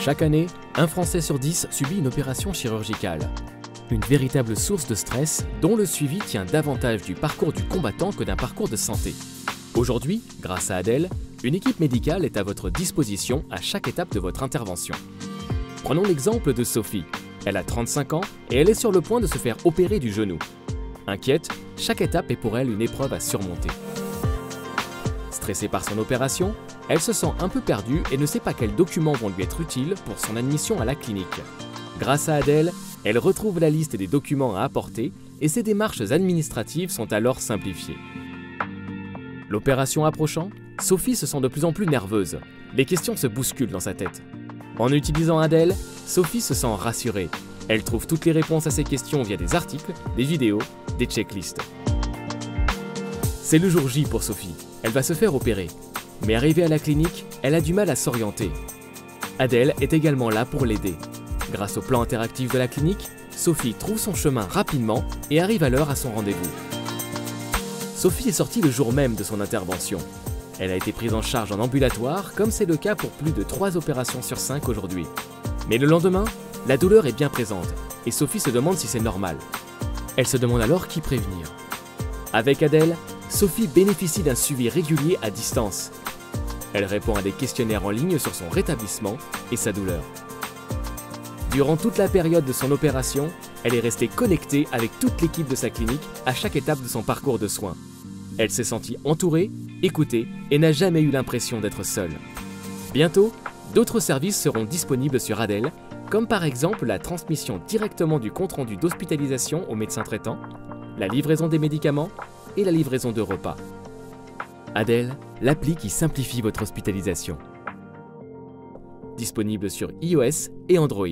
Chaque année, un Français sur 10 subit une opération chirurgicale. Une véritable source de stress dont le suivi tient davantage du parcours du combattant que d'un parcours de santé. Aujourd'hui, grâce à Adèle, une équipe médicale est à votre disposition à chaque étape de votre intervention. Prenons l'exemple de Sophie. Elle a 35 ans et elle est sur le point de se faire opérer du genou. Inquiète, chaque étape est pour elle une épreuve à surmonter. Stressée par son opération, elle se sent un peu perdue et ne sait pas quels documents vont lui être utiles pour son admission à la clinique. Grâce à Adèle, elle retrouve la liste des documents à apporter et ses démarches administratives sont alors simplifiées. L'opération approchant, Sophie se sent de plus en plus nerveuse. Les questions se bousculent dans sa tête. En utilisant Adèle, Sophie se sent rassurée. Elle trouve toutes les réponses à ses questions via des articles, des vidéos, des checklists. C'est le jour J pour Sophie. Elle va se faire opérer. Mais arrivée à la clinique, elle a du mal à s'orienter. Adèle est également là pour l'aider. Grâce au plan interactif de la clinique, Sophie trouve son chemin rapidement et arrive à l'heure à son rendez-vous. Sophie est sortie le jour même de son intervention. Elle a été prise en charge en ambulatoire, comme c'est le cas pour plus de 3 opérations sur 5 aujourd'hui. Mais le lendemain, la douleur est bien présente et Sophie se demande si c'est normal. Elle se demande alors qui prévenir. Avec Adèle, Sophie bénéficie d'un suivi régulier à distance. Elle répond à des questionnaires en ligne sur son rétablissement et sa douleur. Durant toute la période de son opération, elle est restée connectée avec toute l'équipe de sa clinique à chaque étape de son parcours de soins. Elle s'est sentie entourée, écoutée et n'a jamais eu l'impression d'être seule. Bientôt, d'autres services seront disponibles sur Adèle, comme par exemple la transmission directement du compte-rendu d'hospitalisation au médecin traitant, la livraison des médicaments et la livraison de repas. Adèle, l'appli qui simplifie votre hospitalisation. Disponible sur iOS et Android.